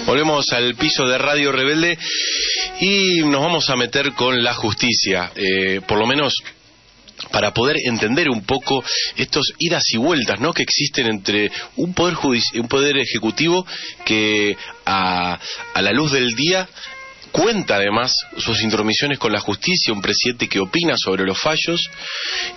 Volvemos al piso de Radio Rebelde y nos vamos a meter con la justicia, por lo menos para poder entender un poco estos idas y vueltas, ¿no?, que existen entre un poder ejecutivo que a la luz del día cuenta además sus intromisiones con la justicia, un presidente que opina sobre los fallos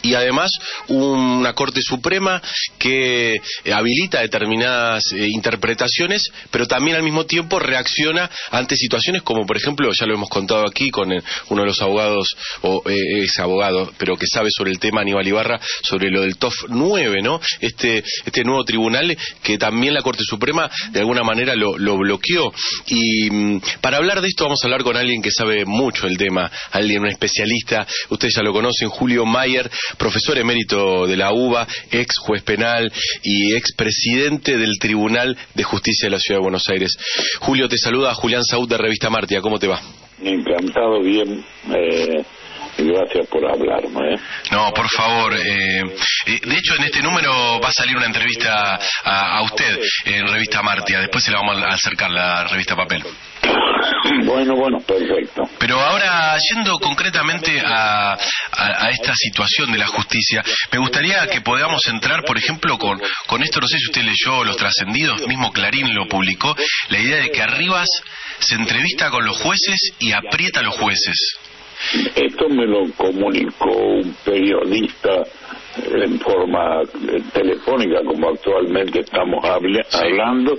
y además una Corte Suprema que habilita determinadas interpretaciones, pero también al mismo tiempo reacciona ante situaciones como, por ejemplo, ya lo hemos contado aquí con uno de los abogados, o ex abogado, pero que sabe sobre el tema, Aníbal Ibarra, sobre lo del TOF 9, ¿no? Este nuevo tribunal que también la Corte Suprema de alguna manera lo bloqueó. Y para hablar de esto vamos a hablar con alguien que sabe mucho el tema, un especialista. Ustedes ya lo conocen, Julio Mayer, profesor emérito de la UBA, ex juez penal y ex presidente del Tribunal de Justicia de la Ciudad de Buenos Aires. Julio, te saluda Julián Saúd de Revista Martia. ¿Cómo te va? Encantado, bien. Gracias por hablarme. No, por favor. De hecho, en este número va a salir una entrevista a usted en Revista Martia. Después se la vamos a acercar, la revista Papel. Bueno, perfecto. Pero ahora, yendo concretamente a esta situación de la justicia, me gustaría que podamos entrar, por ejemplo, con esto, no sé si usted leyó Los Trascendidos, mismo Clarín lo publicó, la idea de que Arribas se entrevista con los jueces y aprieta a los jueces. Esto me lo comunicó un periodista en forma telefónica, como actualmente estamos hablando.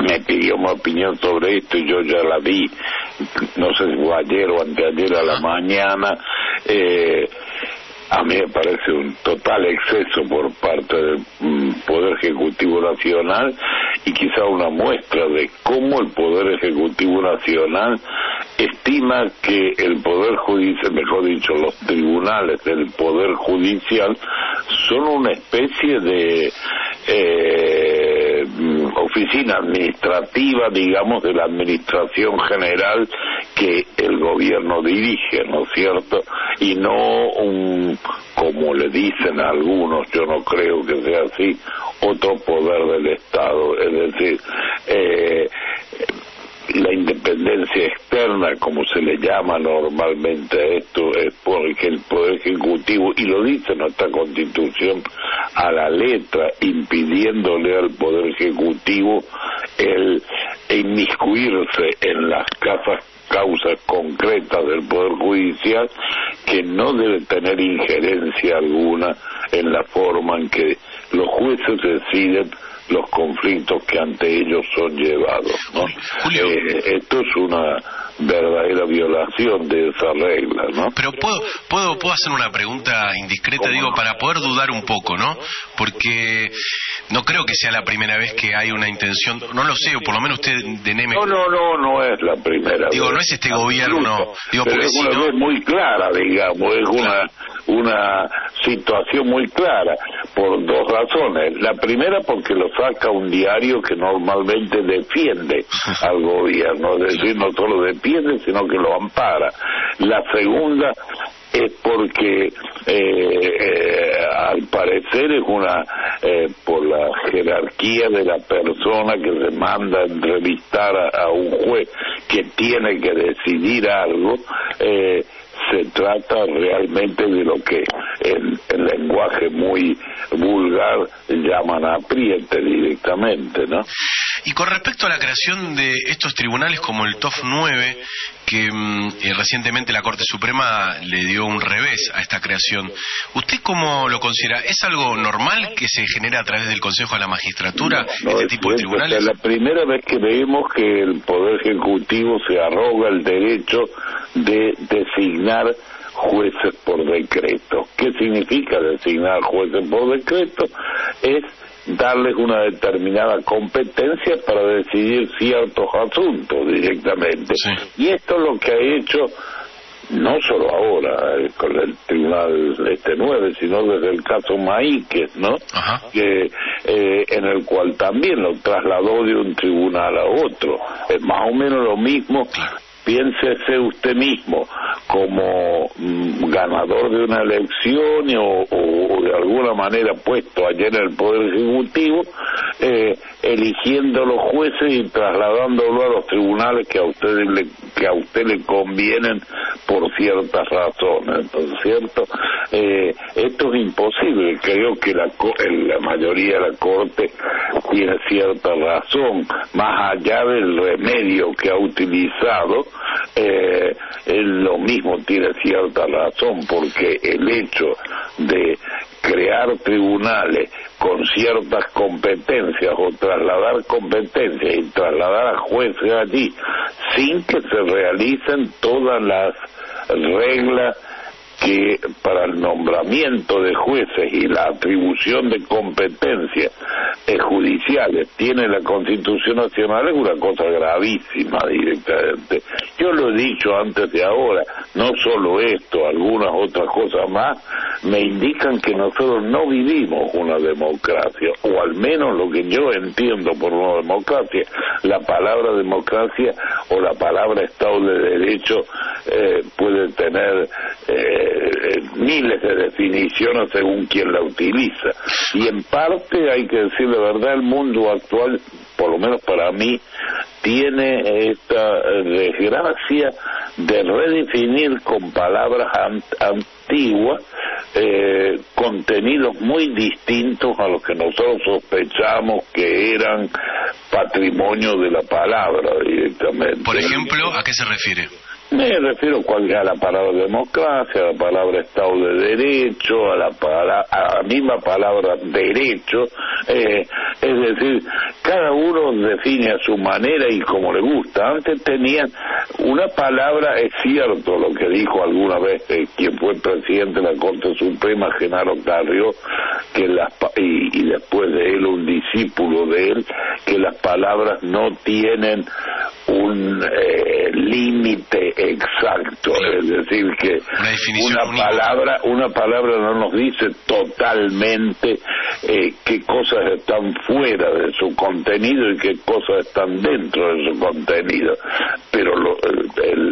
Me pidió mi opinión sobre esto y yo ya la vi, no sé si fue ayer o anteayer a la mañana. A mí me parece un total exceso por parte del Poder Ejecutivo Nacional y quizá una muestra de cómo el Poder Ejecutivo Nacional estima que el Poder Judicial, mejor dicho, los tribunales del Poder Judicial son una especie de oficina administrativa, digamos, de la Administración General que el gobierno dirige, ¿no es cierto? Y no como le dicen a algunos, yo no creo que sea así, otro poder del Estado. Es decir, la independencia externa, como se le llama normalmente a esto, es porque el Poder Ejecutivo, y lo dice nuestra Constitución a la letra, impidiéndole al Poder Ejecutivo el inmiscuirse en las causas concretas del Poder Judicial, que no debe tener injerencia alguna en la forma en que los jueces deciden los conflictos que ante ellos son llevados, ¿no? Julio, esto es una verdadera violación de esa regla, ¿no? Pero puedo hacer una pregunta indiscreta, digo, para poder dudar un poco, ¿no? Porque no creo que sea la primera vez que hay una intención, no lo sé, o por lo menos usted de Neme. No es la primera vez. Digo, no es este gobierno, digo, pero porque es una vez muy clara, digamos, es una situación muy clara, por dos razones. La primera, porque lo saca un diario que normalmente defiende al gobierno, es decir, no solo defiende, sino que lo ampara. La segunda es porque al parecer es por la jerarquía de la persona que se manda a entrevistar a un juez que tiene que decidir algo, se trata realmente de lo que en lenguaje muy vulgar llaman apriete directamente, ¿no? Y con respecto a la creación de estos tribunales como el TOF 9, que recientemente la Corte Suprema le dio un revés a esta creación, ¿usted cómo lo considera? ¿Es algo normal que se genera a través del Consejo de la Magistratura este tipo de tribunales? Es la primera vez que vemos que el Poder Ejecutivo se arroga el derecho de designar jueces por decreto. ¿Qué significa designar jueces por decreto? Es darles una determinada competencia para decidir ciertos asuntos directamente. Sí. Y esto es lo que ha hecho no solo ahora con el Tribunal 9, sino desde el caso Maíquez, ¿no? Que en el cual también lo trasladó de un tribunal a otro. Es más o menos lo mismo. Piénsese usted mismo como ganador de una elección o de alguna manera puesto ayer en el Poder Ejecutivo, eligiendo los jueces y trasladándolo a los tribunales que a usted le convienen por ciertas razones, ¿no es cierto? Esto es imposible. Creo que la mayoría de la Corte tiene cierta razón, más allá del remedio que ha utilizado. Él lo mismo tiene cierta razón, porque el hecho de crear tribunales con ciertas competencias o trasladar competencias y trasladar a jueces allí sin que se realicen todas las reglas que para el nombramiento de jueces y la atribución de competencias judiciales tiene la Constitución Nacional es una cosa gravísima directamente. Yo lo he dicho antes de ahora, no solo esto, algunas otras cosas más me indican que nosotros no vivimos una democracia, o al menos lo que yo entiendo por una democracia. La palabra democracia o la palabra Estado de Derecho puede tener miles de definiciones según quien la utiliza, y en parte hay que decir la verdad, el mundo actual, por lo menos para mí, tiene esta desgracia de redefinir con palabras antiguas contenidos muy distintos a los que nosotros sospechamos que eran patrimonio de la palabra directamente. Por ejemplo, ¿a qué se refiere? Me refiero a la palabra democracia, a la palabra Estado de Derecho, a la misma palabra derecho, es decir, cada uno define a su manera y como le gusta. Antes tenían una palabra, es cierto lo que dijo alguna vez quien fue presidente de la Corte Suprema, Genaro Carrió, que y después de él un discípulo de él, que las palabras no tienen un límite exacto, es decir, que una palabra no nos dice totalmente qué cosas están fuera de su contenido y qué cosas están dentro de su contenido, pero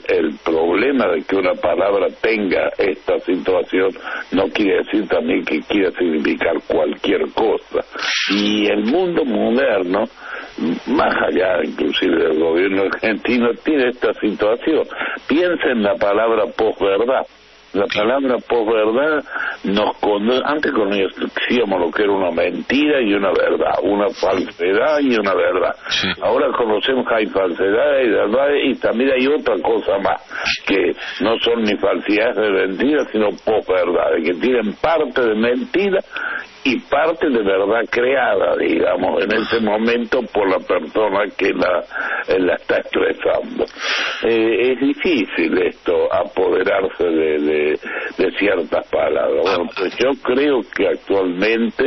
el problema de que una palabra tenga esta situación no quiere decir también que quiera significar cualquier cosa, y el mundo moderno, más allá inclusive del gobierno argentino, tiene esta situación. Piensa en la palabra posverdad. La palabra posverdad antes conocíamos lo que era una mentira y una verdad, una falsedad y una verdad. Sí. Ahora conocemos que hay falsedad y verdad, y también hay otra cosa más, que no son ni falsedades de mentira, sino posverdades, que tienen parte de mentira y parte de verdad creada, digamos, en ese momento por la persona que la está expresando. Es difícil esto, apoderarse de ciertas palabras. Bueno, pues yo creo que actualmente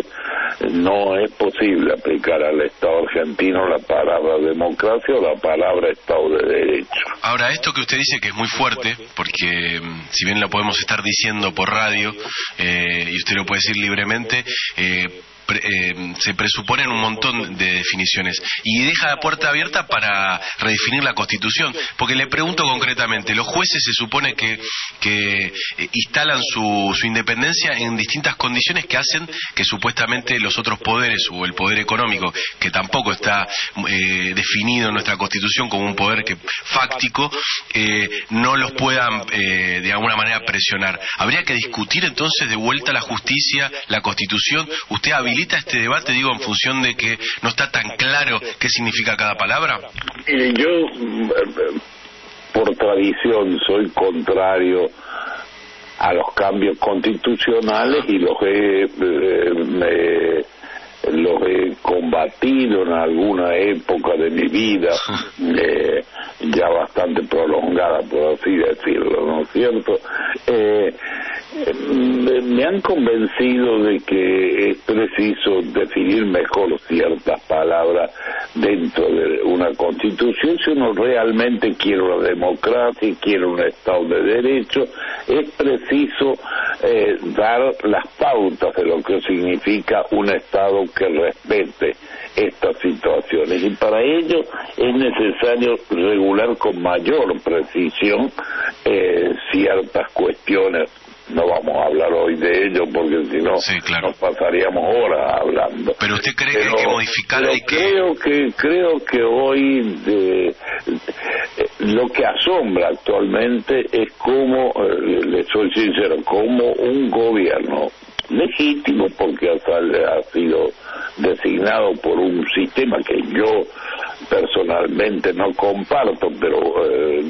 no es posible aplicar al Estado argentino la palabra democracia o la palabra Estado de Derecho. Ahora, esto que usted dice que es muy fuerte, porque si bien lo podemos estar diciendo por radio, y usted lo puede decir libremente, se presuponen un montón de definiciones y deja la puerta abierta para redefinir la Constitución, porque le pregunto concretamente, los jueces se supone que instalan su independencia en distintas condiciones que hacen que supuestamente los otros poderes o el poder económico, que tampoco está definido en nuestra Constitución como un poder fáctico, no los puedan de alguna manera presionar. Habría que discutir entonces de vuelta la justicia, la Constitución. ¿Usted habilita este debate, digo, en función de que no está tan claro qué significa cada palabra? Yo, por tradición, soy contrario a los cambios constitucionales y los he combatido en alguna época de mi vida, ya bastante prolongada, por así decirlo, ¿no es cierto? Me han convencido de que es preciso definir mejor ciertas palabras dentro de una Constitución. Si uno realmente quiere una democracia y quiere un Estado de Derecho, es preciso dar las pautas de lo que significa un Estado que respete estas situaciones, y para ello es necesario regular con mayor precisión ciertas cuestiones No vamos a hablar hoy de ello porque si no nos pasaríamos horas hablando. Pero usted cree que hay que modificar, creo que hoy lo que asombra actualmente es cómo, le soy sincero, como un gobierno legítimo, porque ha sido designado por un sistema que yo personalmente no comparto, pero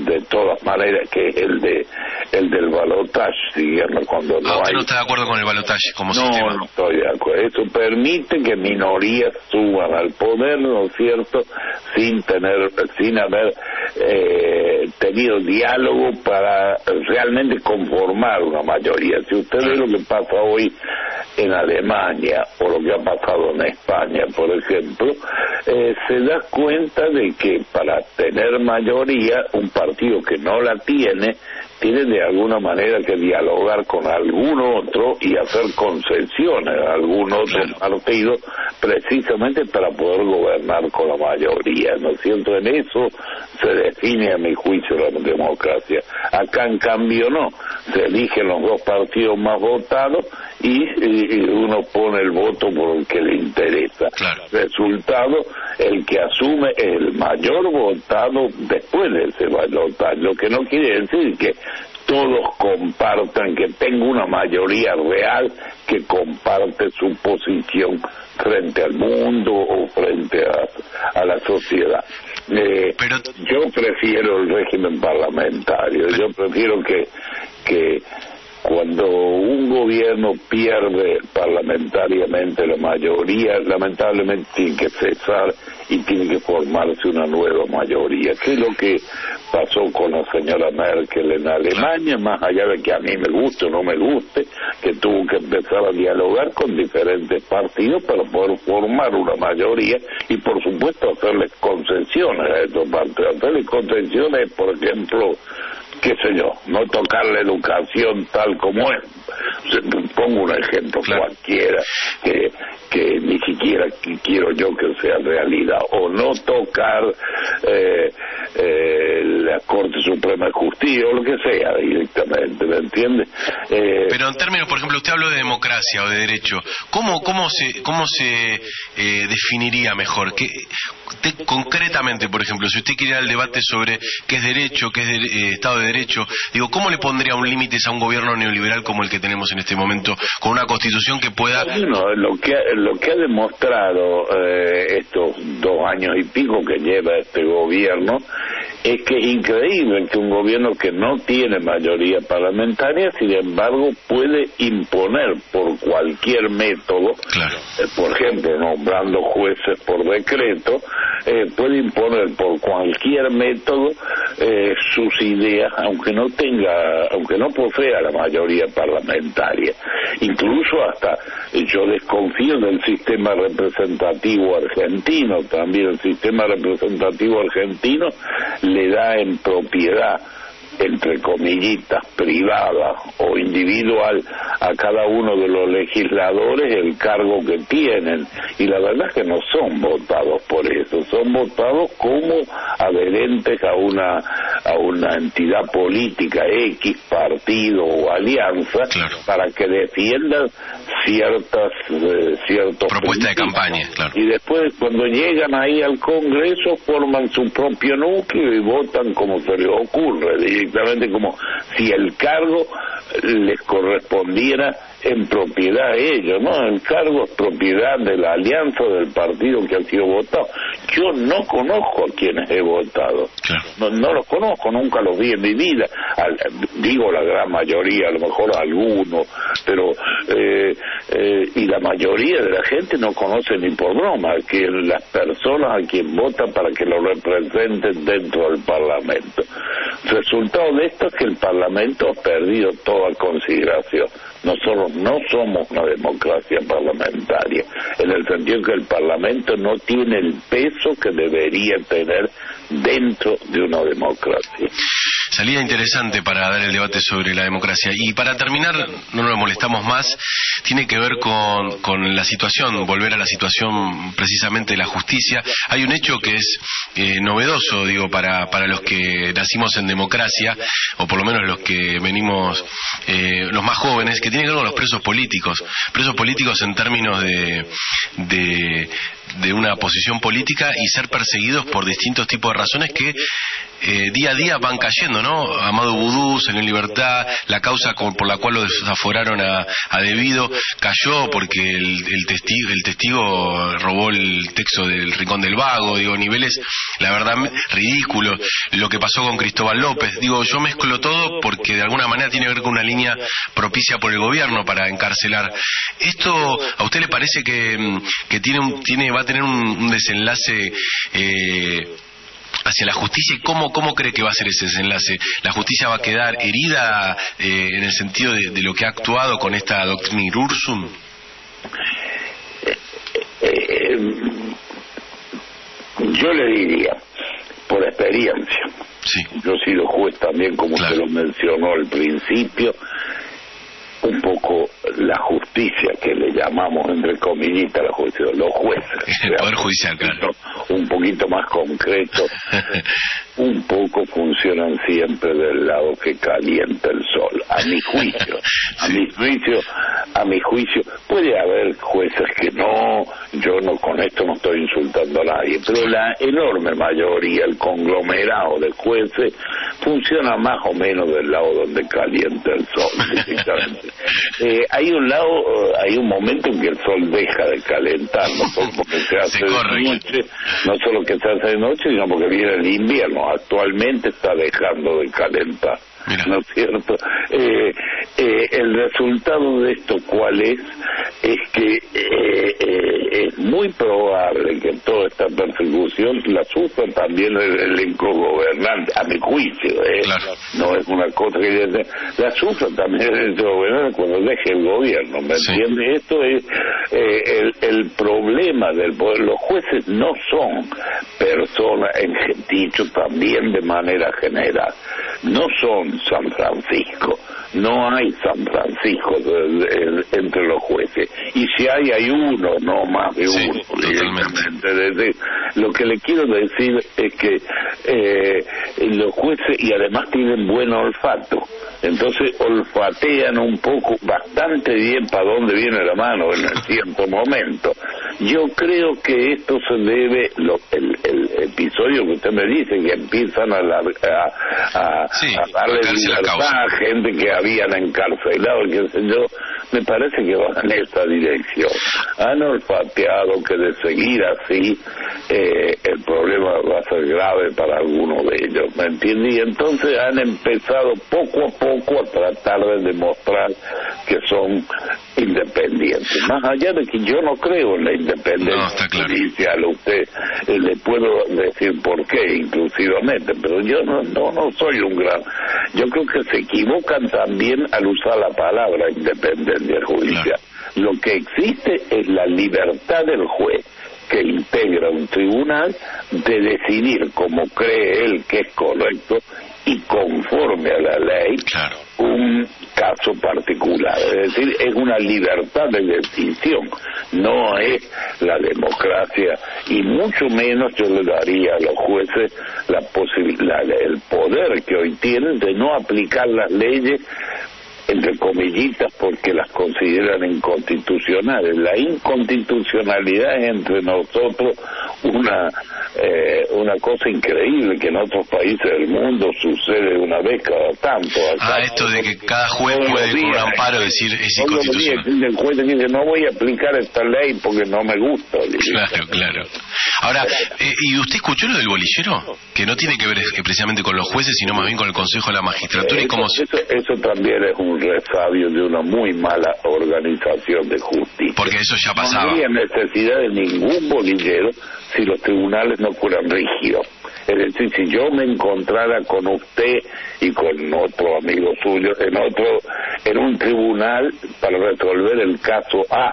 de todas maneras, que es el del balotaje, digamos, cuando no usted hay... no está de acuerdo con el balotaje como sistema. No estoy de acuerdo. Eso permite que minorías suban al poder, ¿no es cierto?, sin haber tenido diálogo para realmente conformar una mayoría. Si usted ve lo que pasa hoy en Alemania o lo que ha pasado en España, por ejemplo, se da cuenta de que para tener mayoría, un partido que no la tiene de alguna manera que dialogar con algún otro y hacer concesiones a algún otro partido, precisamente para poder gobernar con la mayoría, ¿no es cierto? En eso se define, a mi juicio, la democracia. Acá, en cambio, no. Se eligen los dos partidos más votados y uno pone el voto por el que le interesa. Resultado, el que asume el mayor votado después de ese balotaje, lo que no quiere decir que todos compartan, que tenga una mayoría real que comparte su posición frente al mundo o frente a la sociedad. Yo prefiero el régimen parlamentario. Yo prefiero que cuando un gobierno pierde parlamentariamente la mayoría, lamentablemente tiene que cesar y tiene que formarse una nueva mayoría, que es lo que pasó con la señora Merkel en Alemania, más allá de que a mí me guste o no me guste, que tuvo que empezar a dialogar con diferentes partidos para poder formar una mayoría y, por supuesto, hacerles concesiones a estos partidos. Hacerles concesiones, por ejemplo, qué sé yo, no tocar la educación tal como es. Pongo un ejemplo cualquiera que ni siquiera quiero yo que sea realidad, o no tocar la Corte Suprema de Justicia o lo que sea directamente, ¿me entiende? Pero en términos, por ejemplo, usted habló de democracia o de derecho, ¿cómo se definiría mejor? Concretamente, por ejemplo, si usted quiere ir al debate sobre qué es derecho, qué es Estado de Derecho, digo, ¿cómo le pondría un límite a un gobierno neoliberal como el que tenemos en este momento, con una constitución que pueda... Bueno, lo que ha demostrado estos 2 años y pico que lleva este gobierno es que es increíble que un gobierno que no tiene mayoría parlamentaria, sin embargo, puede imponer por cualquier método, por ejemplo, nombrando jueces por decreto, puede imponer por cualquier método sus ideas, aunque no posea la mayoría parlamentaria. Incluso hasta yo desconfío del sistema representativo argentino. También el sistema representativo argentino le da en propiedad, entre comillitas, privada o individual, a cada uno de los legisladores el cargo que tienen, y la verdad es que no son votados por eso, son votados como adherentes a una entidad política, X partido o alianza, para que defiendan ciertos propuestas de campaña, y después, cuando llegan ahí al Congreso, forman su propio núcleo y votan como se les ocurre, directamente, como si el cargo les correspondiera en propiedad a ellos, ¿no? El cargo es propiedad de la alianza del partido que ha sido votado. Yo no conozco a quienes he votado, no los conozco, nunca los vi en mi vida, digo la gran mayoría, a lo mejor algunos, pero y la mayoría de la gente no conoce ni por broma que las personas a quien votan para que lo representen dentro del Parlamento. Resultado de esto es que el Parlamento ha perdido toda consideración. Nosotros no somos una democracia parlamentaria, en el sentido que el Parlamento no tiene el peso que debería tener dentro de una democracia. Salida interesante para dar el debate sobre la democracia. Y para terminar, no nos molestamos más, tiene que ver con la situación, volver a la situación precisamente de la justicia. Hay un hecho que es novedoso, digo, para los que nacimos en democracia, o por lo menos los que venimos, los más jóvenes, que tiene que ver con los presos políticos en términos de una posición política y ser perseguidos por distintos tipos de razones que día a día van cayendo, ¿no? Amado Vudú salió en libertad, la causa por la cual lo desaforaron a Devido cayó porque el testigo robó el texto del Rincón del Vago, digo, niveles, la verdad, ridículos. Lo que pasó con Cristóbal López, digo, yo mezclo todo porque de alguna manera tiene que ver con una línea propicia por el gobierno para encarcelar. ¿Esto a usted le parece que va a tener un desenlace hacia la justicia? ¿Y cómo cree que va a ser ese desenlace? ¿La justicia va a quedar herida en el sentido de lo que ha actuado con esta doctrina Irursum? Yo le diría, por experiencia, sí. Yo he sido juez también, como claro. Usted lo mencionó al principio, un poco la justicia que le llamamos entre comillitas la justicia, los jueces, el poder judicial, claro, un poquito más concreto, un poco funcionan siempre del lado que calienta el sol, a mi juicio. A mi juicio puede haber jueces que no, yo no, con esto no estoy insultando a nadie, pero la enorme mayoría, el conglomerado de jueces funciona más o menos del lado donde calienta el sol. Hay un momento en que el sol deja de calentar, no solo porque se hace de noche, sino porque viene el invierno. Actualmente está dejando de calentar. Mira. ¿No es cierto? El resultado de esto, ¿cuál es? Es que es muy probable que toda esta persecución la sufra también el elenco gobernante, a mi juicio, claro. No es una cosa que la sufra también el elenco gobernante cuando deje el gobierno, ¿me entiende? Esto es el problema del poder. Los jueces no son personas, dicho también de manera general, no son San Francisco, no hay San Francisco entre los jueces, y si hay uno, no más de uno. Totalmente. Lo que le quiero decir es que los jueces, y además tienen buen olfato, entonces olfatean un poco, bastante bien para dónde viene la mano en cierto momento. Yo creo que esto se debe, el episodio que usted me dice, que empiezan a darle libertad a gente que habían encarcelado, qué sé yo, me parece que van en esta dirección. Han olfateado que de seguir así el problema va a ser grave para algunos de ellos, ¿me entiendes? Y entonces han empezado poco a poco a tratar de demostrar que son independientes. Más allá de que yo no creo en la independencia judicial, usted le puedo decir por qué inclusivamente, pero yo no soy un gran... Yo creo que se equivocan también al usar la palabra independencia judicial. Lo que existe es la libertad del juez, que integra un tribunal, de decidir como cree él que es correcto y conforme a la ley, un caso particular. Es decir, es una libertad de decisión, no es la democracia, y mucho menos yo le daría a los jueces el poder que hoy tienen de no aplicar las leyes, entre comillitas, porque las consideran inconstitucionales. La inconstitucionalidad es entre nosotros una cosa increíble que en otros países del mundo sucede una vez cada tanto. Esto de que cada juez puede con un amparo decir es inconstitucional. El juez dice no voy a aplicar esta ley porque no me gusta. Claro. Ahora, ¿y usted escuchó lo del bolillero? Que no tiene que ver precisamente con los jueces, sino más bien con el Consejo de la Magistratura. Eso también es un resabio de una muy mala organización de justicia. Porque eso ya pasaba. No había necesidad de ningún bolillero si los tribunales no fueran rígidos. Es decir, si yo me encontrara con usted y con otro amigo suyo en un tribunal para resolver el caso A,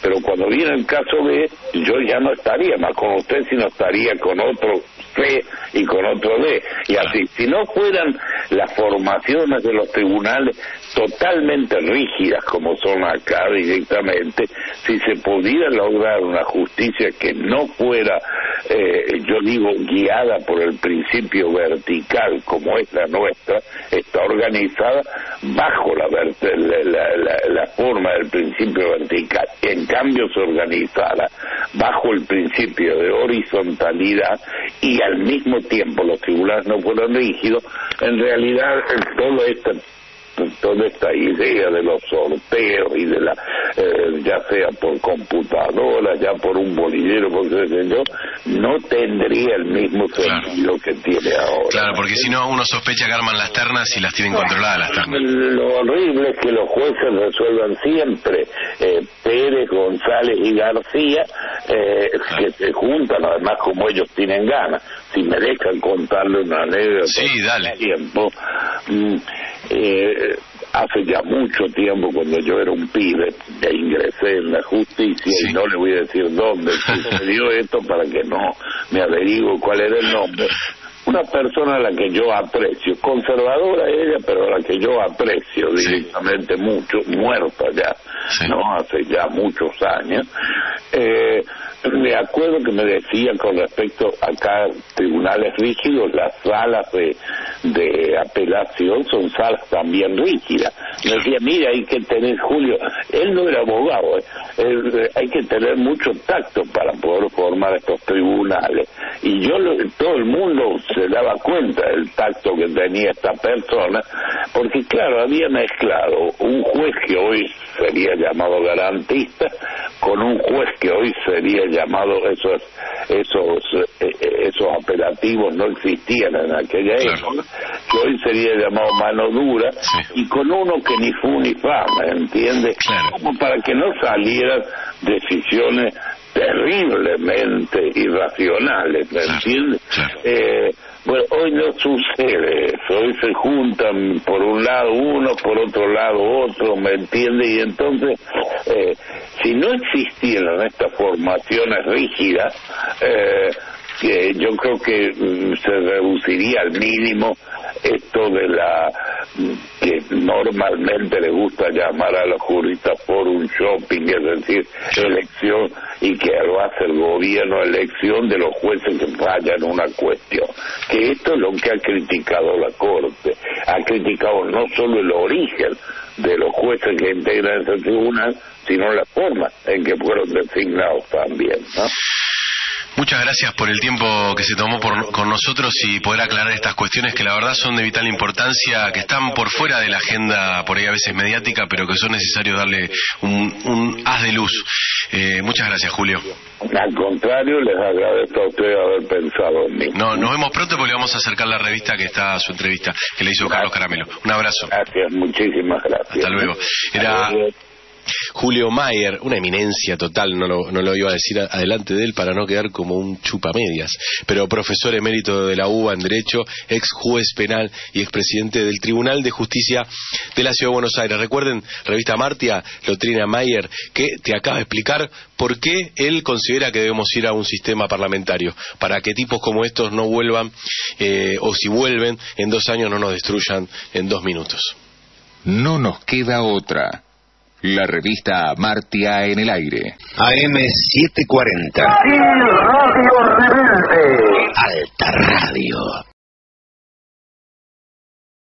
pero cuando viene el caso B, yo ya no estaría más con usted, sino estaría con otro C y con otro D, y así. Si no fueran las formaciones de los tribunales totalmente rígidas como son acá directamente, si se pudiera lograr una justicia que no fuera, yo digo, guiada por el principio vertical como es la nuestra, está organizada bajo la forma del principio vertical, en cambio se organizara bajo el principio de horizontalidad y al mismo tiempo los tribunales no fueran rígidos, en realidad toda esta idea de los sorteos y de la ya sea por computadora, ya por un bolillero, por qué sé yo, no tendría el mismo sentido que tiene ahora. Claro, porque si no uno sospecha que arman las ternas y las tienen controladas las ternas. Lo horrible es que los jueces resuelvan siempre Pérez, González y García, que se juntan, además como ellos tienen ganas. Si me dejan contarle una anécdota. Sí, dale. Tiempo, hace ya mucho tiempo, cuando yo era un pibe, ingresé en la justicia, y no le voy a decir dónde sucedió esto para que no me averigüe cuál era el nombre. Una persona a la que yo aprecio, conservadora ella, pero a la que yo aprecio directamente mucho, muerta ya, no, hace ya muchos años. Me acuerdo que me decía con respecto acá tribunales rígidos, las salas de apelación son salas también rígidas. Me decía, mira, hay que tener, Julio, él no era abogado, hay que tener mucho tacto para poder formar estos tribunales. Y todo el mundo se daba cuenta del tacto que tenía esta persona, porque claro, había mezclado un juez que hoy sería llamado garantista con un juez que hoy sería llamado, esos apelativos no existían en aquella época, que hoy sería llamado mano dura, y con uno que ni fu ni fa, ¿me entiendes? Como para que no salieran decisiones terriblemente irracionales, ¿me entiendes? Bueno, hoy no sucede eso, hoy se juntan por un lado uno, por otro lado otro, ¿me entiende? Y entonces, si no existieran estas formaciones rígidas, que yo creo que se reduciría al mínimo esto de que normalmente le gusta llamar a los juristas por un shopping, es decir, elección, y que lo hace el gobierno, elección de los jueces que fallan una cuestión. Que esto es lo que ha criticado la Corte. Ha criticado no solo el origen de los jueces que integran ese tribunal, sino la forma en que fueron designados también, ¿no? Muchas gracias por el tiempo que se tomó con nosotros y poder aclarar estas cuestiones que la verdad son de vital importancia, que están por fuera de la agenda por ahí a veces mediática, pero que son necesarios darle un haz de luz. Muchas gracias, Julio. Al contrario, les agradezco a ustedes haber pensado en mí. No, nos vemos pronto porque le vamos a acercar la revista que está, su entrevista que le hizo Carlos Caramelo. Un abrazo. Gracias, muchísimas gracias. Hasta luego. Era Julio Mayer, una eminencia total, no lo iba a decir adelante de él para no quedar como un chupamedias, pero profesor emérito de la UBA en Derecho, ex juez penal y expresidente del Tribunal de Justicia de la Ciudad de Buenos Aires. Recuerden, revista Martia, Lotrina Mayer, que te acaba de explicar por qué él considera que debemos ir a un sistema parlamentario, para que tipos como estos no vuelvan, o si vuelven, en 2 años no nos destruyan en 2 minutos. No nos queda otra. La revista Martia en el aire. AM 740. Aquí Radio Rebelde. Alta Radio.